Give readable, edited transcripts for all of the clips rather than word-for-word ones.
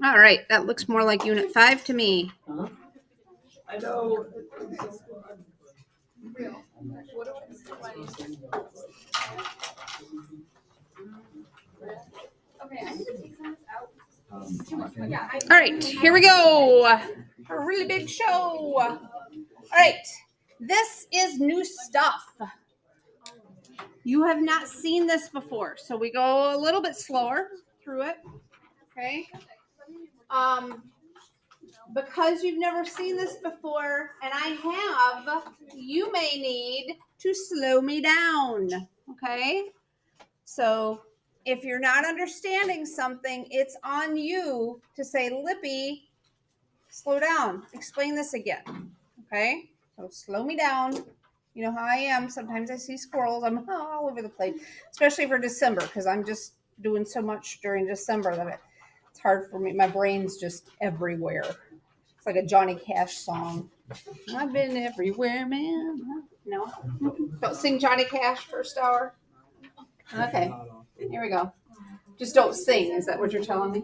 All right, that looks more like Unit 5 to me. I know. All right, here we go. A really big show. All right, this is new stuff. You have not seen this before, so we go a little bit slower through it. Okay. Because you've never seen this before, and I have, you may need to slow me down. Okay. So if you're not understanding something, it's on you to say, Lippy, slow down. Explain this again. Okay. So slow me down. You know how I am. Sometimes I see squirrels. I'm all over the place, especially for December, because I'm just doing so much during December that it's hard for me. My brain's just everywhere. It's like a Johnny Cash song. I've been everywhere, man. No? Don't sing Johnny Cash first hour. Okay. Here we go. Just don't sing. Is that what you're telling me?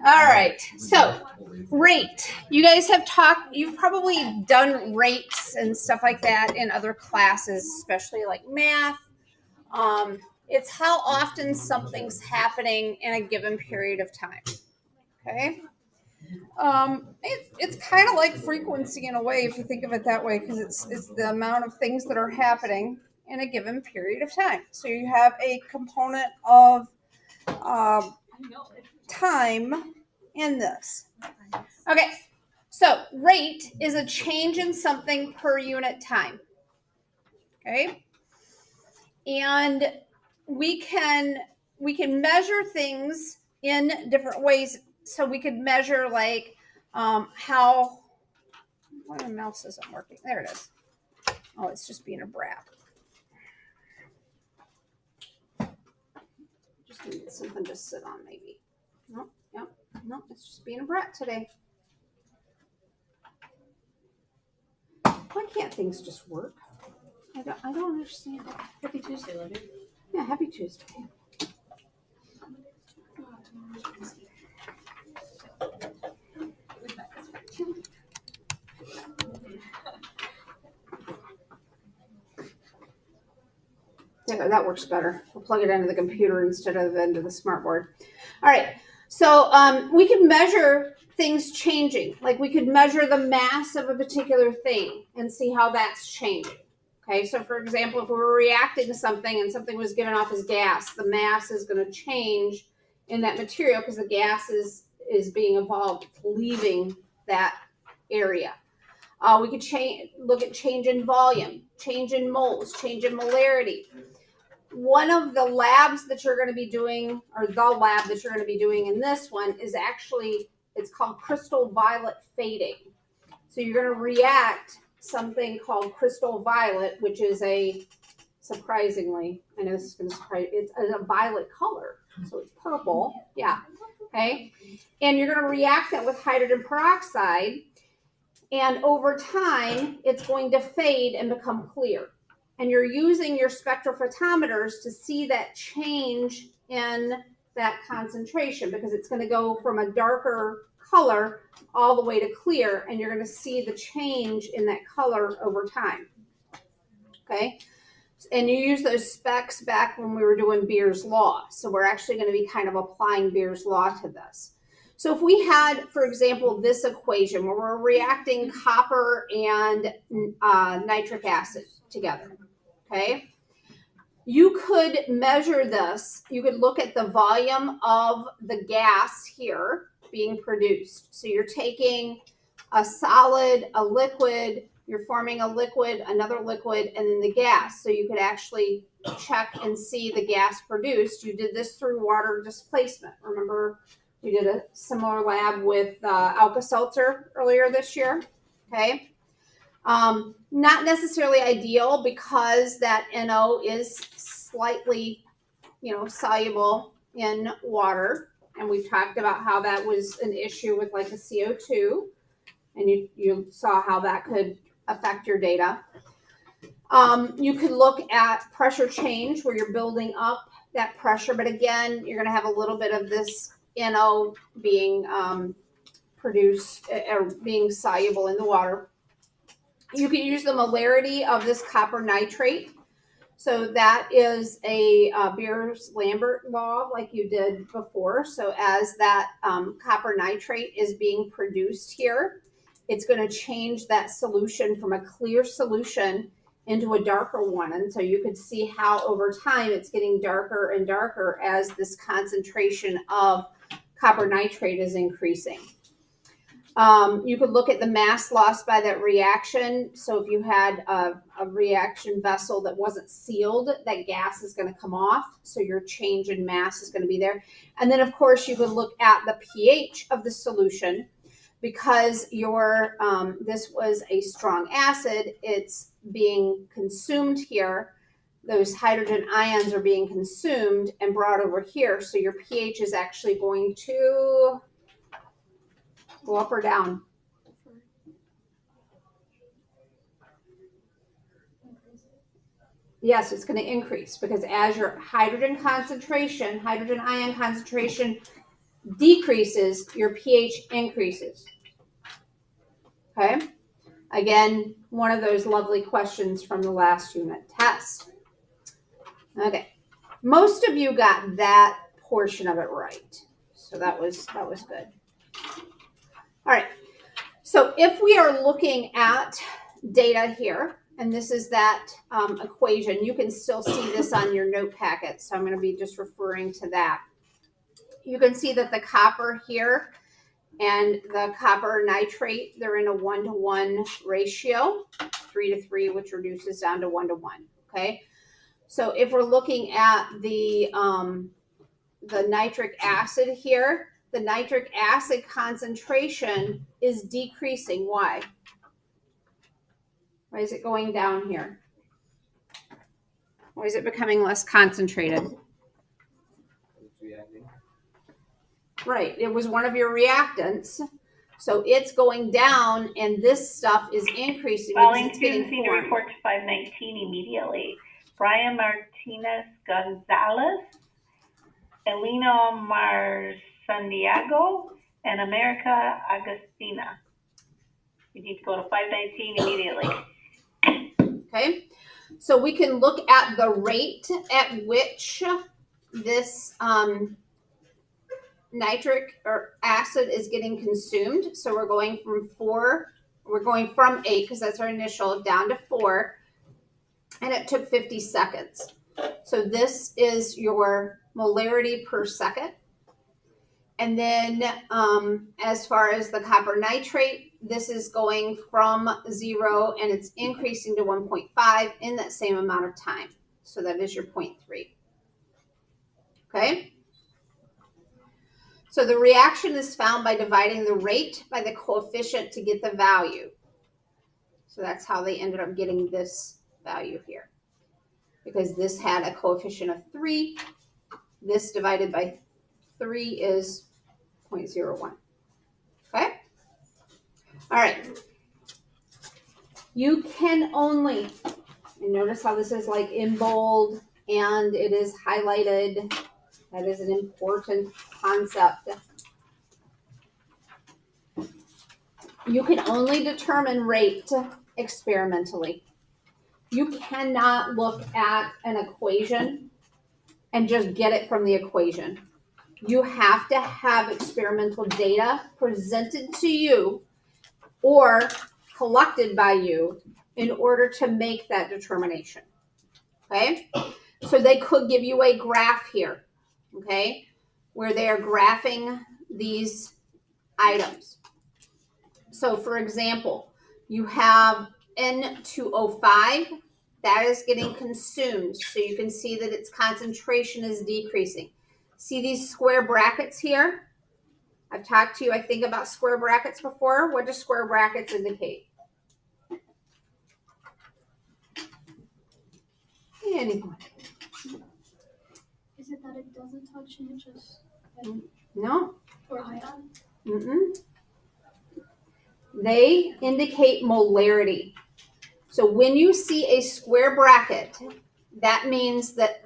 All right. So, rate. You guys have talked, you've probably done rates and stuff like that in other classes, especially like math. It's how often something's happening in a given period of time. Okay. It's kind of like frequency in a way, if you think of it that way, because it's the amount of things that are happening in a given period of time. So you have a component of time in this. Okay, so rate is a change in something per unit time. Okay, and we can measure things in different ways. So we could measure like how. Why my mouse isn't working? There it is. Oh, it's just being a brat. Just need something to sit on, maybe. No, yep, no, it's just being a brat today. Why can't things just work? I don't understand. Happy Tuesday, Libby. Yeah, happy Tuesday. Yeah, that works better. We'll plug it into the computer instead of into the smart board. All right. So we can measure things changing. Like we could measure the mass of a particular thing and see how that's changing. Okay. So for example, if we were reacting to something and something was given off as gas, the mass is going to change in that material because the gas is being evolved, leaving that area. We could look at change in volume, change in moles, change in molarity. One of the labs that you're going to be doing, or the lab that you're going to be doing in this one is actually, it's called crystal violet fading. So you're going to react something called crystal violet, which is surprisingly, I know this is going to surprise you, it's a violet color. So it's purple. Yeah. Okay. And you're going to react that with hydrogen peroxide. And over time, it's going to fade and become clear. And you're using your spectrophotometers to see that change in that concentration because it's going to go from a darker color all the way to clear, and you're going to see the change in that color over time. Okay? And you use those specs back when we were doing Beer's Law. So we're actually going to be kind of applying Beer's Law to this. So if we had, for example, this equation where we're reacting copper and nitric acid together, okay? You could measure this. You could look at the volume of the gas here being produced. So you're taking a solid, a liquid, you're forming a liquid, another liquid, and then the gas. So you could actually check and see the gas produced. You did this through water displacement. Remember, we did a similar lab with Alka-Seltzer earlier this year, okay? Not necessarily ideal because that NO is slightly, soluble in water. And we've talked about how that was an issue with like a CO2. and you saw how that could affect your data. You could look at pressure change where you're building up that pressure, but again, you're going to have a little bit of this NO being produced or being soluble in the water. You can use the molarity of this copper nitrate. So that is a Beers-Lambert law like you did before. So as that copper nitrate is being produced here, it's going to change that solution from a clear solution into a darker one. And so you could see how over time it's getting darker and darker as this concentration of copper nitrate is increasing. You could look at the mass lost by that reaction. So if you had a reaction vessel that wasn't sealed, that gas is going to come off. So your change in mass is going to be there. And then, of course, you could look at the pH of the solution because your this was a strong acid. It's being consumed here. Those hydrogen ions are being consumed and brought over here. So your pH is actually going to go up or down? Yes, it's going to increase because as your hydrogen ion concentration decreases, your pH increases. Okay? Again, one of those lovely questions from the last unit test. Okay. Most of you got that portion of it right. So that was good. All right, so if we are looking at data here, and this is that equation, you can still see this on your note packet, so I'm going to be just referring to that. You can see that the copper here and the copper nitrate, they're in a 1-to-1 ratio, 3-to-3, which reduces down to 1-to-1, okay? So if we're looking at the nitric acid here, the nitric acid concentration is decreasing. Why? Why is it going down here? Why is it becoming less concentrated? Reacting. Right. It was one of your reactants. So it's going down, and this stuff is increasing. Calling students to report to 519 immediately. Brian Martinez Gonzalez, Elena Santiago, and America Agustina. You need to go to 519 immediately. Okay, so we can look at the rate at which this nitric or acid is getting consumed. So we're going from 8 because that's our initial down to 4, and it took 50 seconds. So this is your molarity per second. And then as far as the copper nitrate, this is going from 0 and it's increasing to 1.5 in that same amount of time. So that is your 0.3. Okay? So the reaction is found by dividing the rate by the coefficient to get the value. So that's how they ended up getting this value here. Because this had a coefficient of 3. This divided by 3 is 0.01. Okay? All right. You can only, and notice how this is like in bold and it is highlighted. That is an important concept. You can only determine rate experimentally. You cannot look at an equation and just get it from the equation. You have to have experimental data presented to you or collected by you in order to make that determination. Okay? So they could give you a graph here, okay, where they are graphing these items. So for example, you have N2O5, that is getting consumed. So you can see that its concentration is decreasing. See these square brackets here? I've talked to you, I think, about square brackets before. What do square brackets indicate? Anyone? Is it that it doesn't touch and it just... No. Or ion? Mm-mm. They indicate molarity. So when you see a square bracket, that means that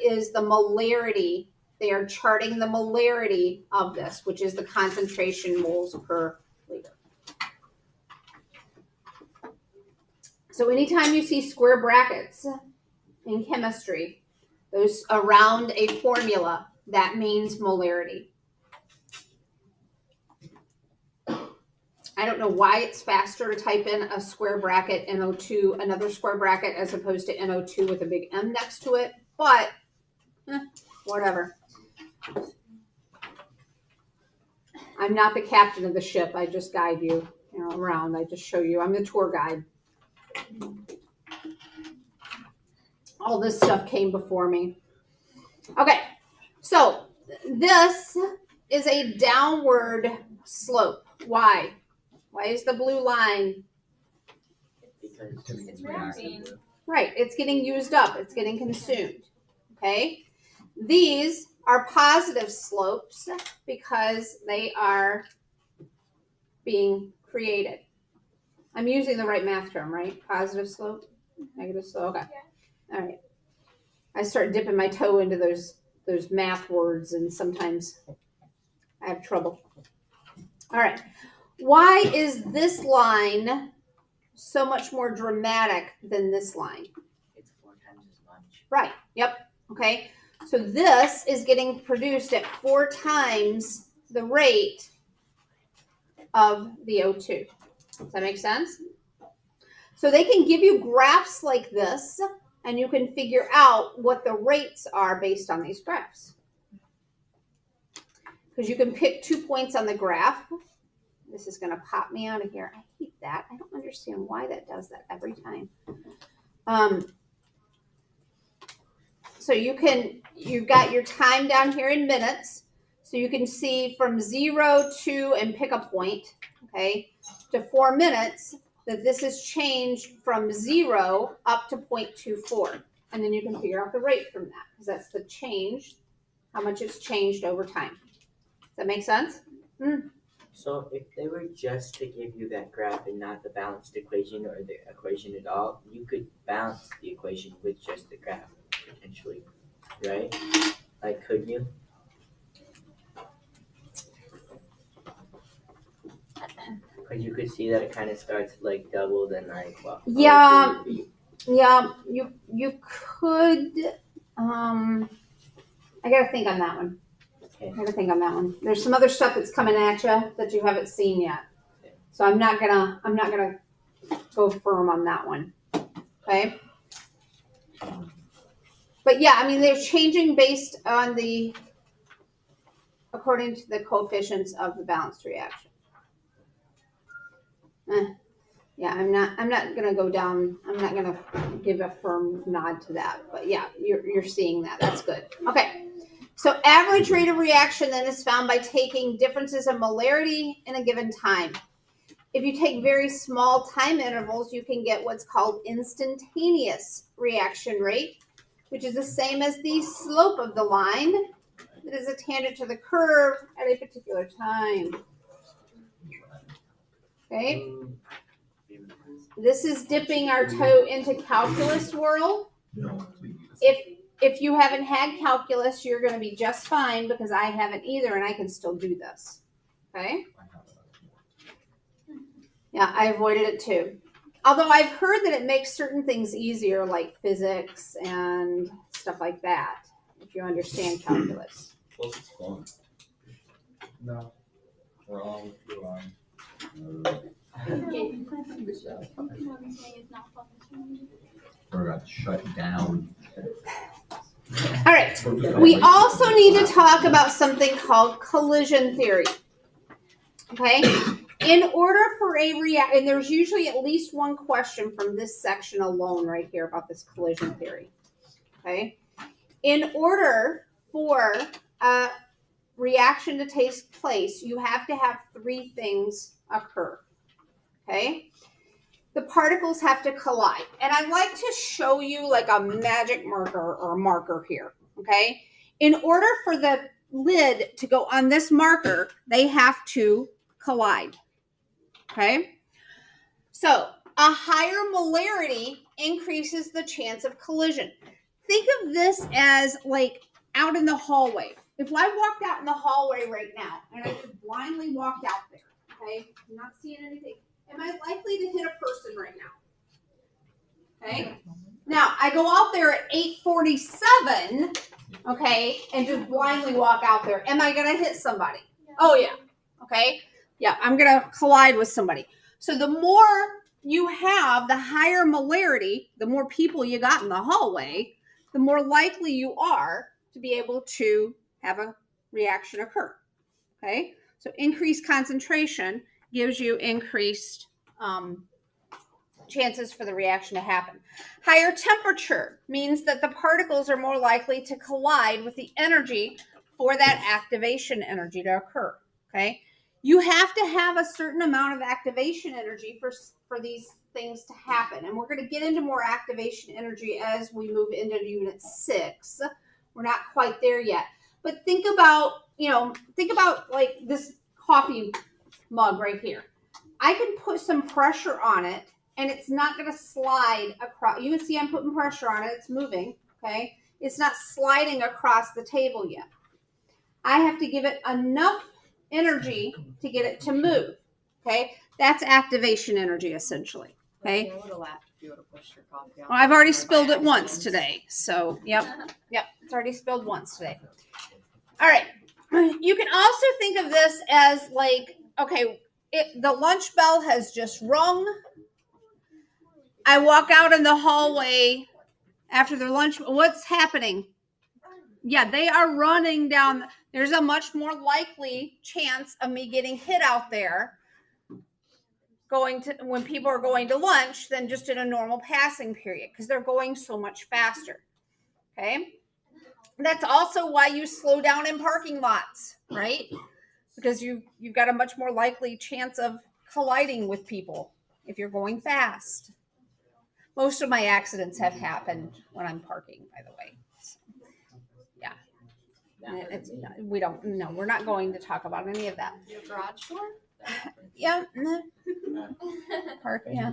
is the molarity. They are charting the molarity of this, which is the concentration moles per liter. So anytime you see square brackets in chemistry, those around a formula, that means molarity. I don't know why it's faster to type in a square bracket NO2, another square bracket, as opposed to NO2 with a big M next to it, but whatever. I'm not the captain of the ship. I just guide you, around. I just show you. I'm the tour guide. All this stuff came before me. Okay, so this is a downward slope. Why? Why is the blue line? Because it's reacting. Right, it's getting used up. It's getting consumed. Okay, these are positive slopes because they are being created. I'm using the right math term, right? Positive slope, negative slope. Okay. All right. I start dipping my toe into those math words, and sometimes I have trouble. All right. Why is this line so much more dramatic than this line? It's 4 times as much. Right. Yep. Okay. So this is getting produced at 4 times the rate of the O2. Does that make sense? So they can give you graphs like this, and you can figure out what the rates are based on these graphs. Because you can pick 2 points on the graph. This is going to pop me out of here. I hate that. I don't understand why that does that every time. So you've got your time down here in minutes. So you can see from 0 to, and pick a point, okay, to 4 minutes, that this has changed from 0 up to 0.24. And then you can figure out the rate from that, because that's the change, how much it's changed over time. Does that make sense? So if they were just to give you that graph and not the balanced equation or the equation at all, you could balance the equation with just the graph, potentially, right? Like, could you? Because you could see that it kind of starts like double, then like, well. Yeah, you could. I gotta think on that one. Okay. I gotta think on that one. There's some other stuff that's coming at you that you haven't seen yet, so I'm not gonna go firm on that one. Okay. But yeah, I mean, they're changing based on according to the coefficients of the balanced reaction. Yeah, I'm not gonna go down. I'm not gonna give a firm nod to that. But yeah, you're seeing that. That's good. Okay. So average rate of reaction then is found by taking differences in molarity in a given time. If you take very small time intervals, you can get what's called instantaneous reaction rate, which is the same as the slope of the line that is a tangent to the curve at a particular time. Okay. This is dipping our toe into calculus world. No, please. If you haven't had calculus, you're going to be just fine, because I haven't either, and I can still do this. Okay? Yeah, I avoided it too. Although I've heard that it makes certain things easier, like physics and stuff like that, if you understand calculus. Plus it's fun. No. Wrong, you're wrong. We're about to shut down. All right. We also need to talk about something called collision theory. Okay? In order for a and there's usually at least one question from this section alone right here about this collision theory. Okay? In order for a reaction to take place, you have to have 3 things occur. Okay? The particles have to collide. And I like to show you like a magic marker or a marker here. Okay? In order for the lid to go on this marker, they have to collide. Okay. So a higher molarity increases the chance of collision. Think of this as like out in the hallway. If I walked out in the hallway right now and I just blindly walked out there, okay, I'm not seeing anything, am I likely to hit a person right now? Okay. Now I go out there at 8:47, okay, and just blindly walk out there. Am I gonna hit somebody? Oh yeah. Okay. Yeah, I'm gonna collide with somebody. So the more you have, the higher molarity, the more people you got in the hallway, the more likely you are to be able to have a reaction occur. Okay. So increased concentration gives you increased chances for the reaction to happen. Higher temperature means that the particles are more likely to collide with the energy for that activation energy to occur. Okay. You have to have a certain amount of activation energy for these things to happen. And we're going to get into more activation energy as we move into unit 6. We're not quite there yet. But think about like this coffee mug right here. I can put some pressure on it and it's not going to slide across. You can see I'm putting pressure on it. It's moving, okay? It's not sliding across the table yet. I have to give it enough energy to get it to move, okay? That's activation energy, essentially, okay? Well, I've already spilled it once today, so, yep, it's already spilled once today. All right, you can also think of this as like, okay, the lunch bell has just rung. I walk out in the hallway after their lunch. What's happening? Yeah, they are running down. There's a much more likely chance of me getting hit out there when people are going to lunch than just in a normal passing period because they're going so much faster. Okay. That's also why you slow down in parking lots, right? Because you've got a much more likely chance of colliding with people if you're going fast. Most of my accidents have happened when I'm parking, by the way. So, yeah. We're not going to talk about any of that. Your garage door? Yeah. Park, yeah.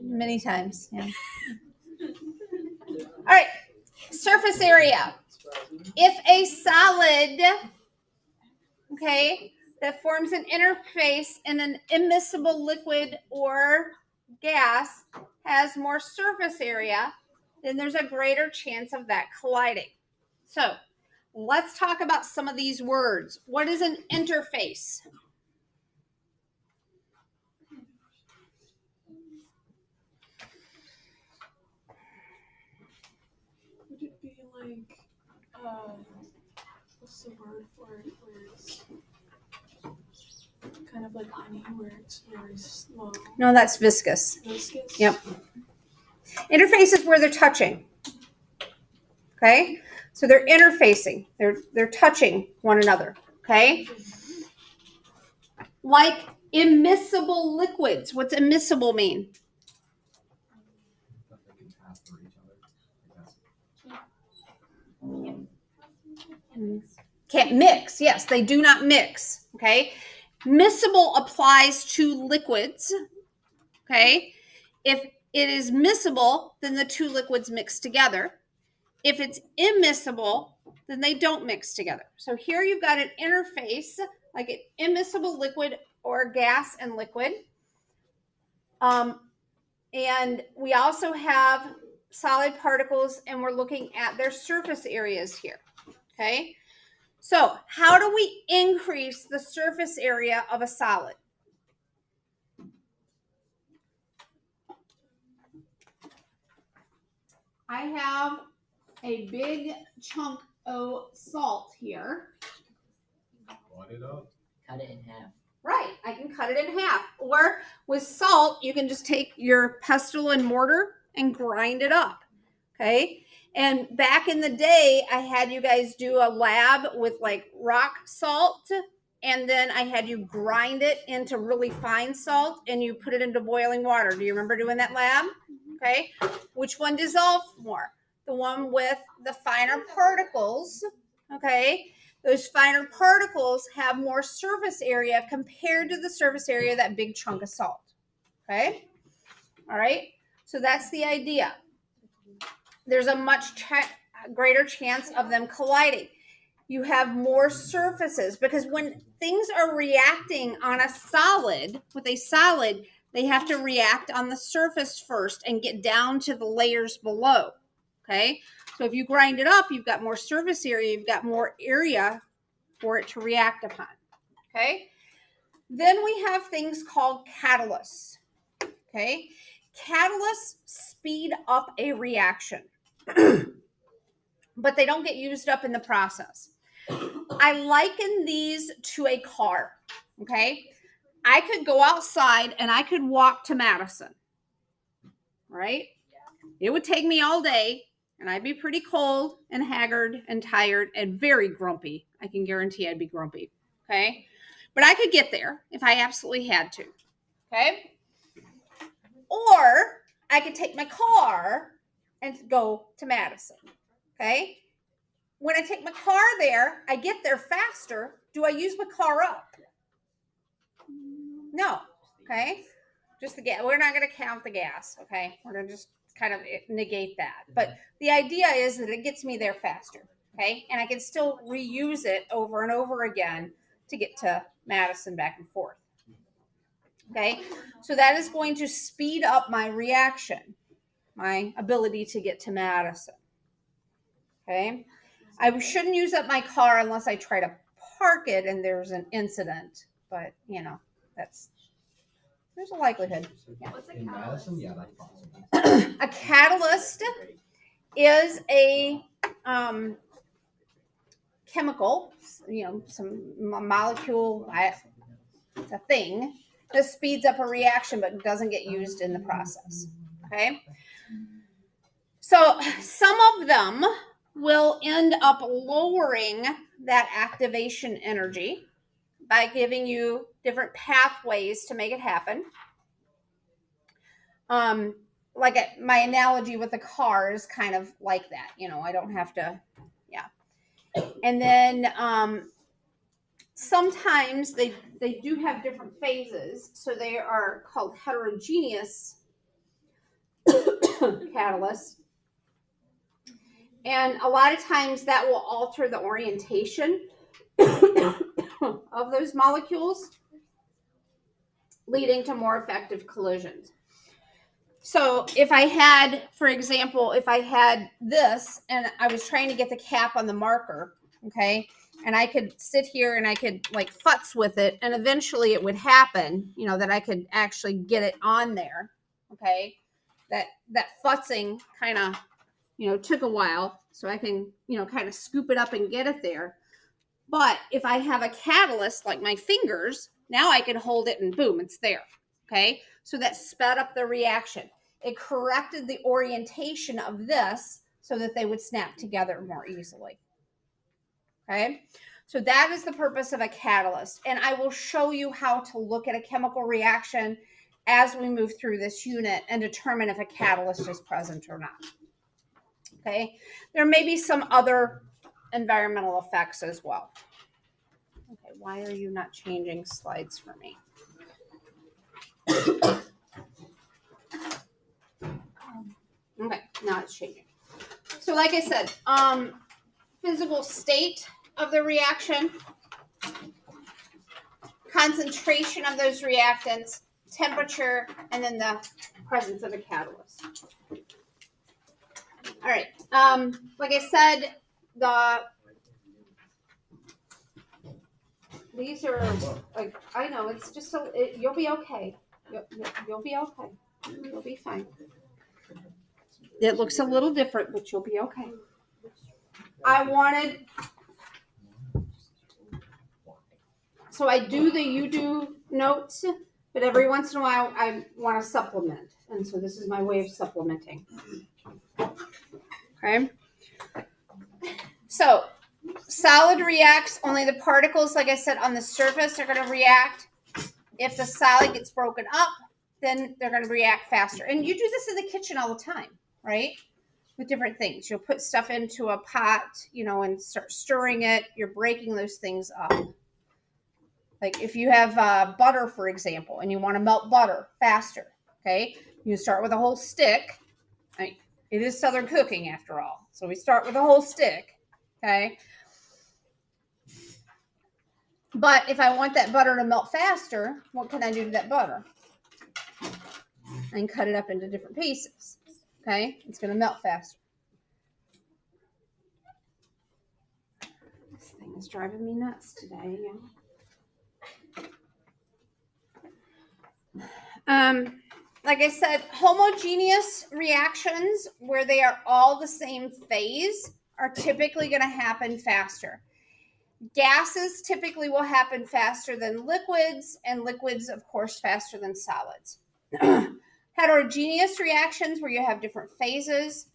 Many times, yeah. All right. Surface area. If a solid, okay, that forms an interface in an immiscible liquid or gas has more surface area, then there's a greater chance of that colliding. So let's talk about some of these words. What is an interface? Would it be like, what's the word for it, where it's kind of like honey, where it's very slow? No, that's viscous. Viscous? Yep. Interface is where they're touching. Okay? So they're interfacing. They're touching one another. Okay? Like immiscible liquids. What's immiscible mean? That they can pass through each other. Can't mix. Yes, they do not mix. Okay? Miscible applies to liquids. Okay? If it is miscible, then the two liquids mix together. If it's immiscible, then they don't mix together. So here you've got an interface, like an immiscible liquid or gas and liquid. And we also have solid particles, and we're looking at their surface areas here. Okay? So how do we increase the surface area of a solid? I have a big chunk of salt here. Blot it up. Cut it in half. Right, I can cut it in half. Or with salt, you can just take your pestle and mortar and grind it up. Okay? And back in the day, I had you guys do a lab with like rock salt, and then I had you grind it into really fine salt and you put it into boiling water. Do you remember doing that lab? Okay. Which one dissolved more? The one with the finer particles, okay, Those finer particles have more surface area compared to the surface area of that big chunk of salt. Okay? All right? So that's the idea. There's a much greater chance of them colliding. You have more surfaces because when things are reacting on a solid, with a solid, they have to react on the surface first and get down to the layers below. Okay? So if you grind it up, you've got more surface area, you've got more area for it to react upon. Okay? Then we have things called catalysts. Okay? Catalysts speed up a reaction, but they don't get used up in the process. I liken these to a car. Okay? I could go outside and I could walk to Madison. Right? It would take me all day. And I'd be pretty cold and haggard and tired and very grumpy. I can guarantee I'd be grumpy. Okay? But I could get there if I absolutely had to. Okay? Or I could take my car and go to Madison. Okay? When I take my car there, I get there faster. Do I use my car up? No. Okay? Just the gas. We're not going to count the gas. Okay? We're going to just kind of negate that. But the idea is that it gets me there faster. Okay? And I can still reuse it over and over again to get to Madison back and forth. Okay? So that is going to speed up my reaction, my ability to get to Madison. Okay? I shouldn't use up my car unless I try to park it and there's an incident. But, you know, there's a likelihood. Yeah. What's a In catalyst? Madison, yeah, that's possible. A catalyst is a chemical, you know, some molecule, it's a thing that speeds up a reaction but doesn't get used in the process. Okay? So some of them will end up lowering that activation energy by giving you different pathways to make it happen. Like my analogy with the car is kind of like that. You know, I don't have to, yeah. And then sometimes they do have different phases. So they are called heterogeneous catalysts. And a lot of times that will alter the orientation of those molecules, leading to more effective collisions. So if I had, for example, if I had this and I was trying to get the cap on the marker, okay, and I could sit here and I could like futz with it and eventually it would happen, you know, that I could actually get it on there, okay, that futzing kind of, you know, took a while, so I can, you know, kind of scoop it up and get it there. But if I have a catalyst like my fingers, now I can hold it and boom, it's there. Okay. So that sped up the reaction. It corrected the orientation of this so that they would snap together more easily. Okay. So that is the purpose of a catalyst. And I will show you how to look at a chemical reaction as we move through this unit and determine if a catalyst is present or not. Okay. There may be some other environmental effects as well. Okay, why are you not changing slides for me? Okay, now it's changing. So like I said, physical state of the reaction, concentration of those reactants, temperature, and then the presence of a catalyst. All right, like I said, these are like, I know it's just so you'll be okay. You'll be okay. You'll be fine. It looks a little different, but you'll be okay. So I do the you do notes, but every once in a while I want to supplement. And so this is my way of supplementing. Okay. So solid reacts, only the particles, like I said, on the surface are going to react. If the solid gets broken up, then they're going to react faster. And you do this in the kitchen all the time, right? with different things. You'll put stuff into a pot, and start stirring it. You're breaking those things up. Like if you have butter, for example, and you want to melt butter faster, okay? You start with a whole stick. I mean, it is Southern cooking after all. So we start with a whole stick, okay? But if I want that butter to melt faster, what can I do to that butter? I can cut it up into different pieces, okay? It's going to melt faster. This thing is driving me nuts today. Like I said, homogeneous reactions where they are all the same phase are typically going to happen faster. Gases typically will happen faster than liquids, and liquids, of course, faster than solids. Heterogeneous reactions where you have different phases.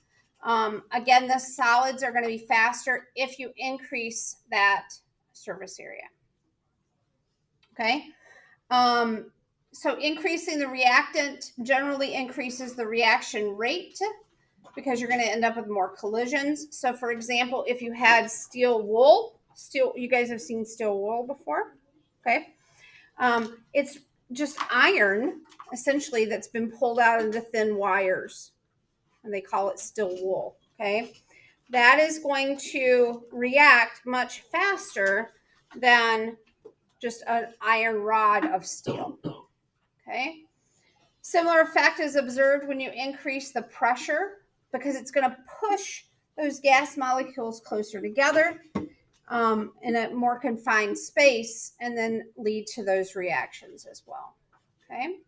Again, the solids are going to be faster if you increase that surface area. Okay? So increasing the reactant generally increases the reaction rate because you're going to end up with more collisions. So for example, if you had steel wool, you guys have seen steel wool before, okay? It's just iron, essentially, that's been pulled out into thin wires, and they call it steel wool, okay? That is going to react much faster than just an iron rod of steel. Okay. Similar effect is observed when you increase the pressure because it's going to push those gas molecules closer together in a more confined space and then lead to those reactions as well. Okay.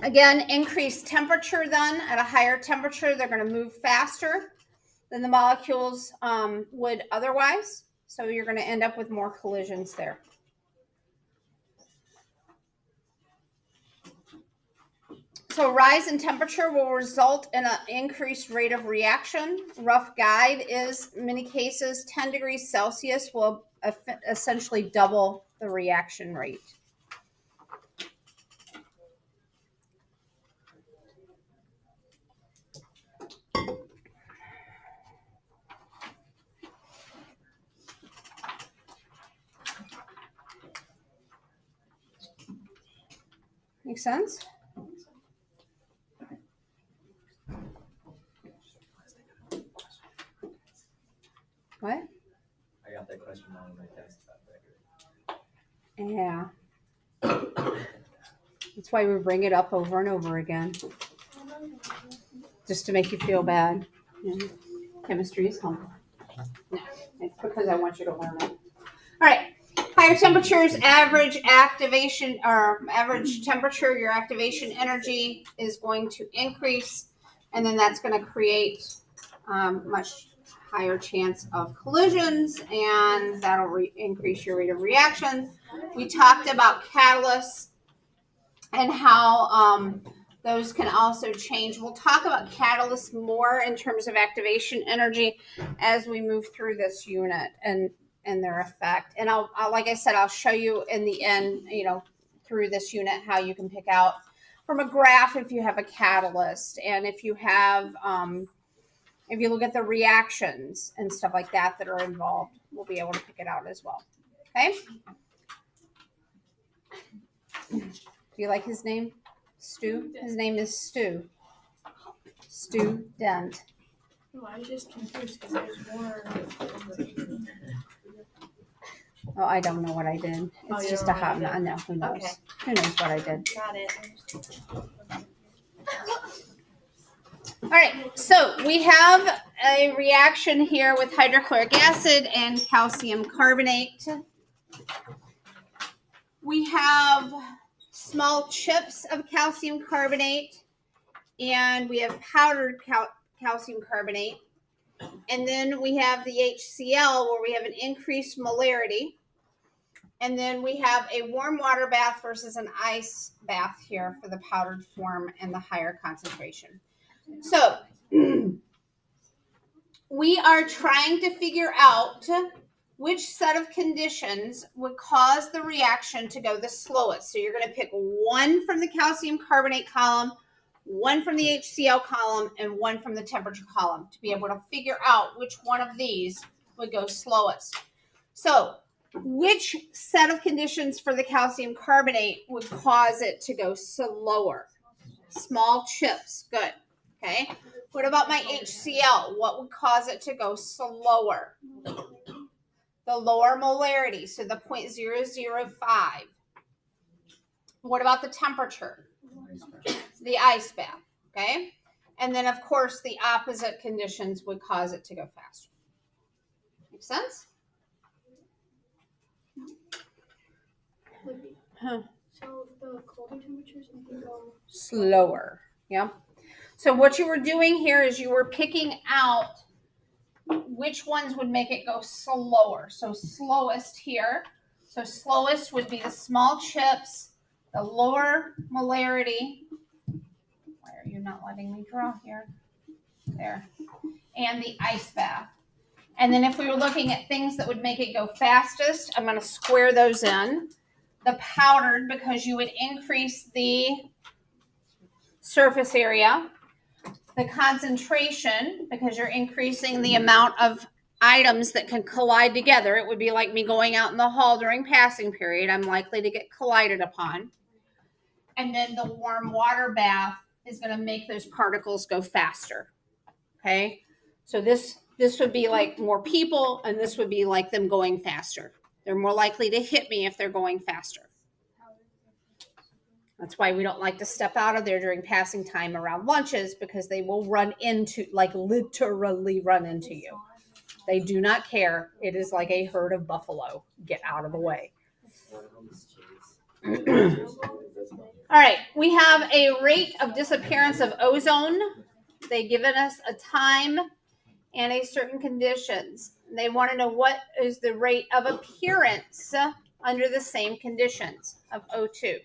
Again, increased temperature then. At a higher temperature, they're going to move faster than the molecules would otherwise. So you're going to end up with more collisions there. So rise in temperature will result in an increased rate of reaction. Rough guide is, in many cases, 10 degrees Celsius will essentially double the reaction rate. Make sense? What? I got that question wrong in my test about record. Yeah. That's why we bring it up over and over again. Just to make you feel bad. Yeah. Chemistry is humble. No, it's because I want you to learn it. All right. Higher temperatures, average activation or average temperature, your activation energy is going to increase, and then that's going to create much higher chance of collisions, and that'll increase your rate of reaction. We talked about catalysts and how those can also change. We'll talk about catalysts more in terms of activation energy as we move through this unit and their effect. And I'll like I said, I'll show you in the end, through this unit how you can pick out from a graph if you have a catalyst, and if you have if you look at the reactions and stuff like that that are involved, we'll be able to pick it out as well. Okay? Do you like his name? Stu? His name is Stu. Stu Dent. No, I'm just confused because there's more. Oh, I don't know what I did. It's just a hot I know. Who knows? Okay. Who knows what I did? Got it. All right, so we have a reaction here with hydrochloric acid and calcium carbonate. We have small chips of calcium carbonate, and we have powdered calcium carbonate. And then we have the HCl where we have an increased molarity. And then we have a warm water bath versus an ice bath here for the powdered form and the higher concentration. So we are trying to figure out which set of conditions would cause the reaction to go the slowest. So you're going to pick one from the calcium carbonate column, one from the HCl column and one from the temperature column to be able to figure out which one of these would go slowest. So which set of conditions for the calcium carbonate would cause it to go slower? Small chips. Good. Okay. What about my HCl? What would cause it to go slower? The lower molarity, so the 0.005. What about the temperature? The ice bath. Okay. And then, of course, the opposite conditions would cause it to go faster. Make sense? Huh. So the colder temperatures make it go Slower. Yeah. So what you were doing here is you were picking out which ones would make it go slower. So slowest here. So slowest would be the small chips, the lower molarity. Why are you not letting me draw here? There. And the ice bath. And then if we were looking at things that would make it go fastest, I'm going to square those in. The powdered, because you would increase the surface area. The concentration, because you're increasing the amount of items that can collide together. It would be like me going out in the hall during passing period. I'm likely to get collided upon. And then the warm water bath is going to make those particles go faster. Okay? So this would be like more people, and this would be like them going faster. They're more likely to hit me if they're going faster. That's why we don't like to step out of there during passing time around lunches, because they will run into, like literally run into you. They do not care. It is like a herd of buffalo. Get out of the way. All right. We have a rate of disappearance of ozone. They've given us a time and a certain conditions. They want to know what is the rate of appearance under the same conditions of O2.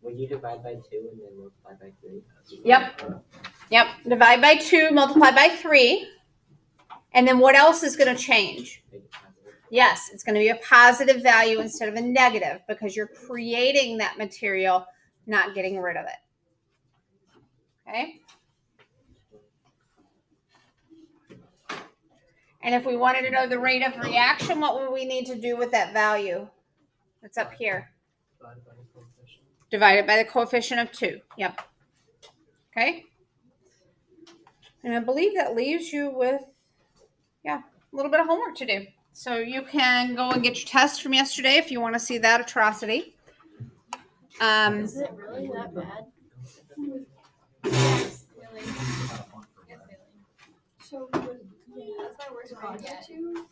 Would you divide by 2 and then multiply by 3? Yep. Divide by 2, multiply by 3. And then what else is going to change? Yes, it's going to be a positive value instead of a negative, because you're creating that material, not getting rid of it. Okay? And if we wanted to know the rate of reaction, what would we need to do with that value? It's up here. Divided by the coefficient of 2. Yep. Okay? And I believe that leaves you with, a little bit of homework to do. So you can go and get your test from yesterday if you want to see that atrocity. Is it really that bad? Yes, really. So, that's why we're going to get to.